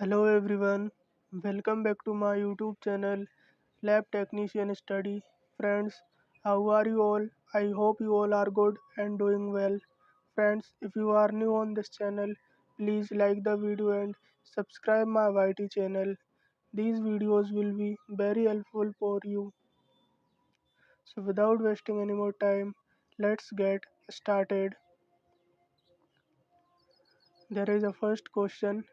Hello everyone, welcome back to my YouTube channel Lab Technician Study. Friends, how are you all? I hope you all are good and doing well. Friends, if you are new on this channel, please like the video and subscribe my YT channel. These videos will be very helpful for you. So without wasting any more time, let's get started. There is a first question.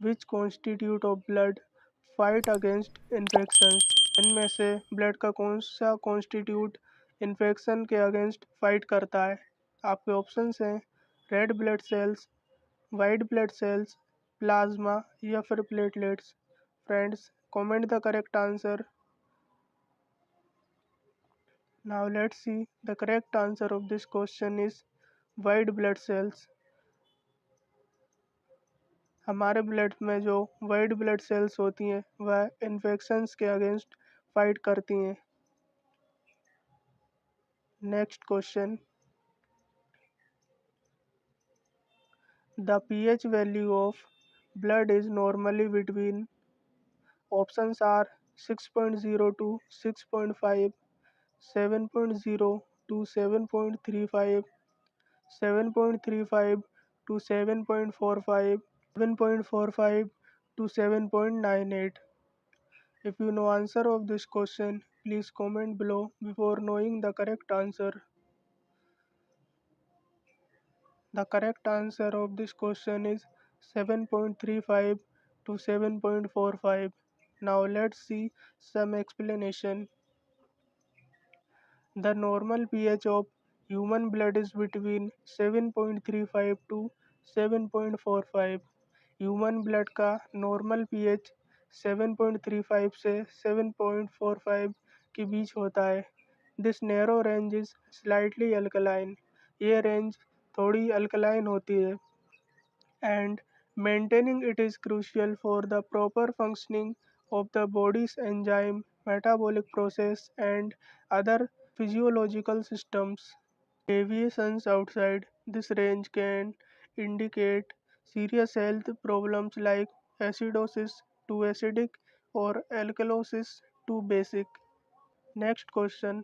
Which constitute of blood fight against infections? इनमें से blood का कौन सा constitute infection के against fight करता है? आपके options हैं red blood cells, white blood sales, plasma या फिर platelets. Friends, comment the correct answer. Now let's see the correct answer of this question is white blood sales. हमारे blood में जो वाइट ब्लड सेल्स होती हैं वह infections के against fight करती हैं. Next question. The pH value of blood is normally between. Options are 6.0 to 6.5, 7.0 to 7.35, 7.35 to 7.45, 7.45 to 7.98. If you know answer of this question, please comment below before knowing the correct answer. The correct answer of this question is 7.35 to 7.45. Now let's see some explanation. The normal pH of human blood is between 7.35 to 7.45. Human blood का normal pH 7.35 से 7.45 के बीच होता है. This narrow range is slightly alkaline. ये range थोड़ी alkaline होती है. And maintaining it is crucial for the proper functioning of the body's enzyme, metabolic process, and other physiological systems. Deviations outside this range can indicate serious health problems like acidosis to acidic or alkalosis to basic. Next question.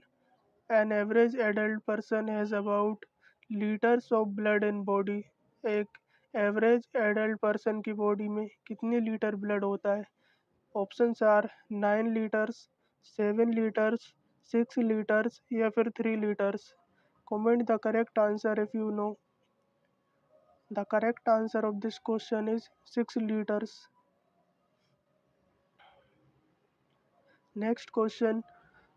An average adult person has about liters of blood in body. एक average adult person की body में कितनी litre blood होता है? Options are 9 litres, 7 litres, 6 litres या फिर 3 litres. Comment the correct answer if you know. The correct answer of this question is 6 litres. Next question.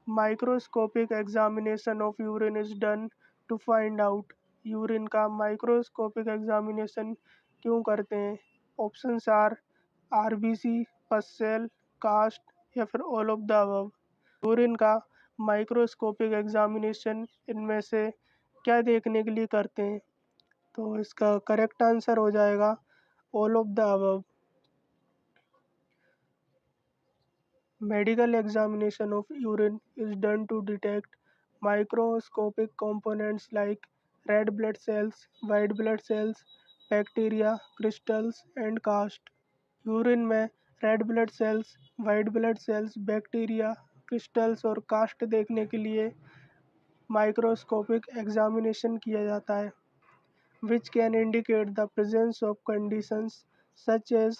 Microscopic examination of urine is done to find out. Urine का microscopic examination क्यों करते हैं? Options are RBC, pus cell, cast या फिर all of the above. Urine का microscopic examination इनमें से क्या देखने के लिए करते हैं? तो इसका करेक्ट आंसर हो जाएगा all of the above. Medical examination of urine is done to detect microscopic components like red blood cells, white blood cells, bacteria, crystals, and cast. Urine में red blood cells, white blood cells, bacteria, crystals और cast देखने के लिए microscopic examination किया जाता है, which can indicate the presence of conditions such as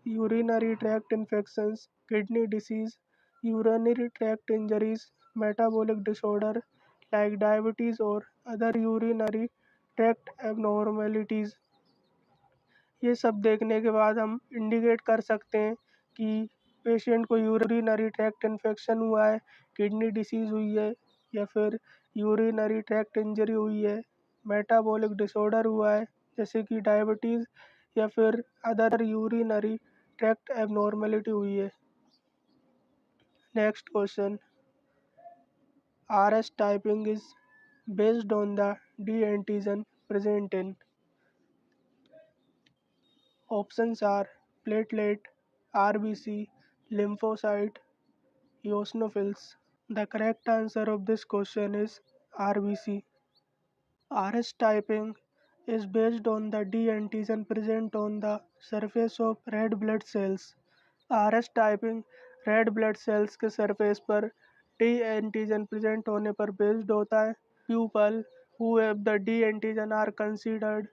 urinary tract infections, kidney disease, urinary tract injuries, metabolic disorder like diabetes or other urinary tract abnormalities. ये सब देखने के बाद हम इंडिकेट कर सकते हैं कि पेशेंट को यूरिनरी ट्रैक्ट इन्फेक्शन हुआ है, किडनी डिसीज़ हुई है या फिर यूरिनरी ट्रैक्ट इंजरी हुई है, मेटाबॉलिक डिसऑर्डर हुआ है जैसे कि डायबिटीज़ या फिर अदर यूरिनरी ट्रैक्ट एबनॉर्मेलिटी हुई है. Next question. RS typing is based on the D antigen present in. Options are platelet, RBC, lymphocyte, eosinophils. The correct answer of this question is RBC. RS typing is based on the D antigen present on the surface of red blood cells. RS typing red blood sales के surface पर D antigen present होने पर based होता है. People who have the D antigen are considered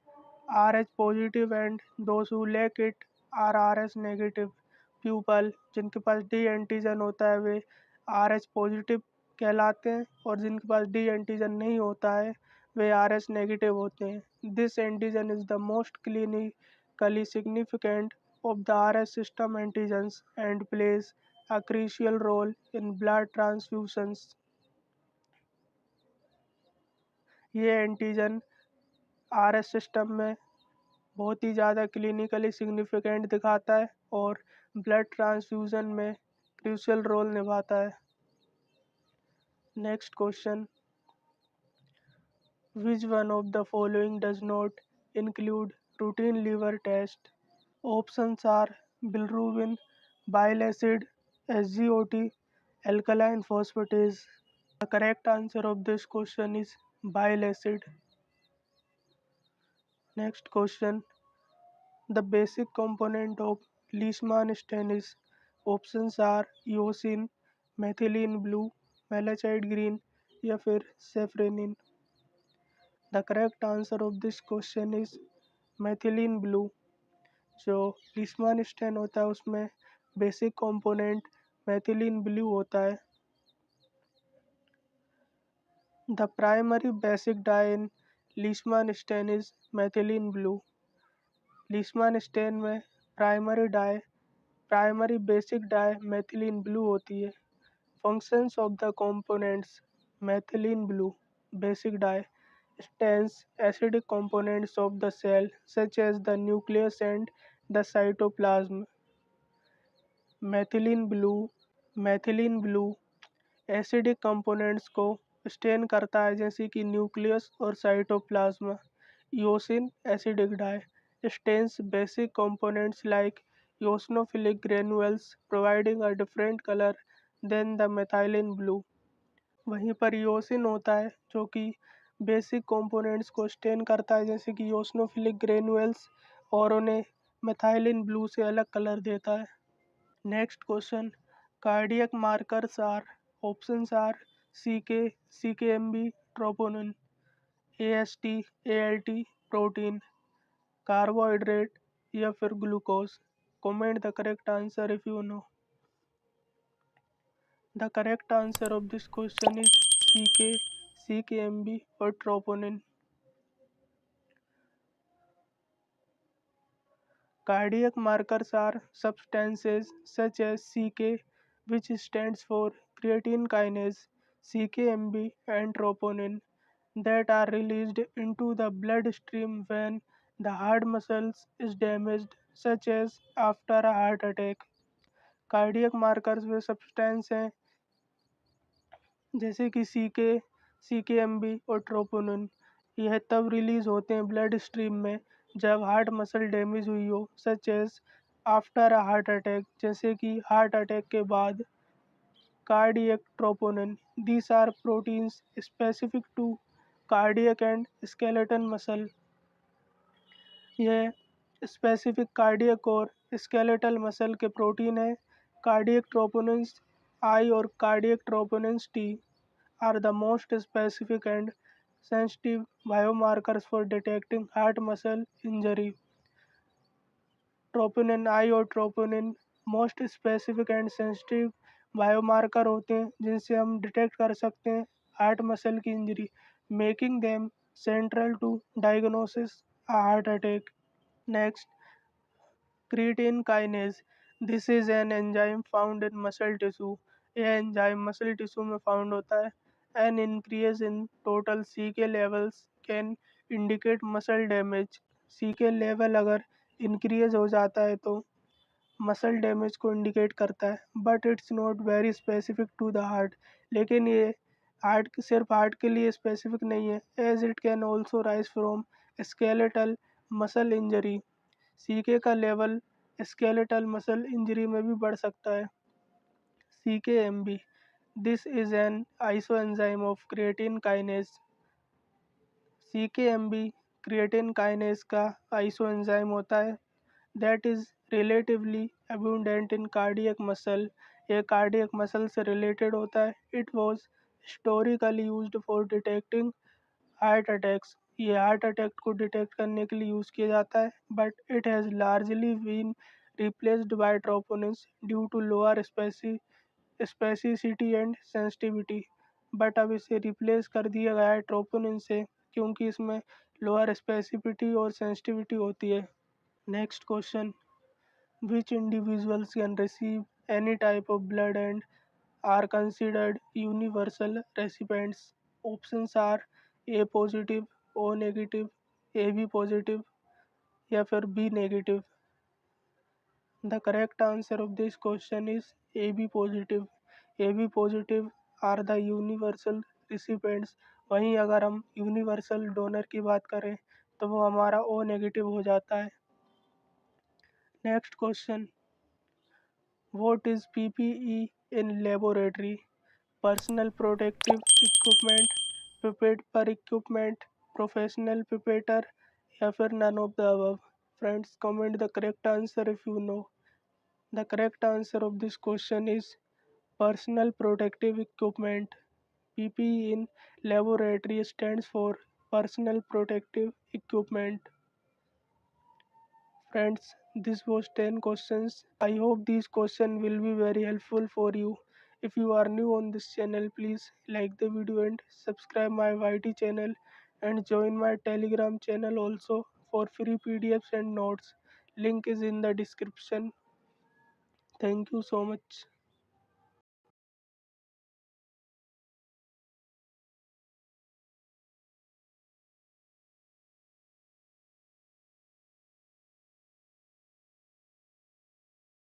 RH positive and those who lack it are RS negative. People जिनके पास D antigen होता है वे RH positive कहलाते हैं और जिनके पास D एंटीजन नहीं होता है वे RS नेगेटिव होते हैं. This antigen is the most clinically significant of the RS system antigens and plays a crucial role in blood transfusions. ये एंटीजन RS सिस्टम में बहुत ही ज़्यादा क्लिनिकली सिग्निफिकेंट दिखाता है और ब्लड ट्रांसफ्यूज़न में क्रूशियल रोल निभाता है. Next question, which one of the following does not include routine liver test? Options are bilirubin, bile acid, SGOT, alkaline phosphatase. The correct answer of this question is bile acid. Next question, the basic component of Leishman stain is. Options are eosin, methylene blue, malachite green या फिर safranin. The correct answer of this question is methylene blue. जो लीशमान stand होता है उसमें basic component मैथिलीन blue होता है. The primary basic dye in Leishman stain is methylene blue. Leishman stain में primary basic dye methylene blue होती है. Functions of the components methylene blue basic dye stains acidic components of the cell such as the nucleus and the cytoplasm. Methylene blue acidic components को stain करता है जैसे कि nucleus और cytoplasm. Eosin acidic dye stains basic components like eosinophilic granules providing a different color than the methylene blue. वहीं पर eosin होता है जो कि बेसिक कंपोनेंट्स को स्टेन करता है जैसे कि eosinophilic granules और उन्हें मेथाइलिन ब्लू से अलग कलर देता है. Next question, cardiac markers are. Options are CK, CKMB, troponin, AST, ALT, protein, carbohydrate या फिर glucose. Comment the correct answer if you know. The correct answer of this question is CK, CKMB और troponin. Cardiac markers are substances such as CK, which stands for creatine kinase, CKMB, and troponin, that are released into the bloodstream when the heart muscles is damaged, such as after a heart attack. Cardiac markers way substance हैं जैसे कि CK, और troponin. यह तब release होते हैं blood stream में जब हार्ट मसल डैमेज हुई हो, such as after a heart attack, जैसे कि हार्ट अटैक के बाद. Cardiac troponin, these are proteins specific to cardiac and skeleton muscle. यह स्पेसिफिक कार्डियक और स्केलेटल मसल के प्रोटीन है. कार्डियक ट्रोपोनिन्स आई और cardiac troponins T are the most specific and sensitive biomarkers for detecting heart muscle injury. Troponin I और troponin most specific and sensitive biomarker होते हैं जिनसे हम detect कर सकते हैं हार्ट मसल की injury, making them central to diagnosis heart attack. Next, creatine kinase. This is an enzyme found in muscle tissue. यह एंजाइम मसल टिश्यू में फाउंड होता है. An increase in total CK levels can indicate muscle damage. CK level अगर increase हो जाता है तो muscle damage को इंडिकेट करता है. But it's not very specific to the heart. लेकिन ये सिर्फ हार्ट के लिए स्पेसिफिक नहीं है, as it can also rise from skeletal muscle injury. CK का लेवल स्केलेटल मसल इंजरी में भी बढ़ सकता है. CKMB. This is an isoenzyme of creatine kinase. CKMB creatine kinase का आइसोएंजाइम होता है that is relatively abundant in cardiac muscle. यह कार्डियक मसल से रिलेटेड होता है। It was historically used for detecting heart attacks. ये हार्ट अटैक को detect करने के लिए यूज़ किया जाता है but it has largely been replaced by troponins due to lower specificity and sensitivity. But अब इसे रिप्लेस कर दिया गया है ट्रोपोनिन से क्योंकि इसमें लोअर स्पेसिसिटी और सेंसिटिविटी होती है। Next question, which individuals can receive any type of blood and are considered universal recipients? Options are A positive, O negative, AB positive या फिर B negative. The correct answer of this question is AB positive. AB positive are the universal recipients. वहीं अगर हम universal donor की बात करें तो वो हमारा O नेगेटिव हो जाता है। Next question, what is PPE in laboratory? Personal protective equipment, pipette per equipment, professional pipetter या फिर none of the above? Friends, comment the correct answer if you know. The correct answer of this question is personal protective equipment. PPE in laboratory stands for personal protective equipment. Friends, this was 10 questions. I hope these questions will be very helpful for you. If you are new on this channel, please like the video and subscribe my YT channel and join my Telegram channel also for free PDFs and notes. Link is in the description. Thank you so much.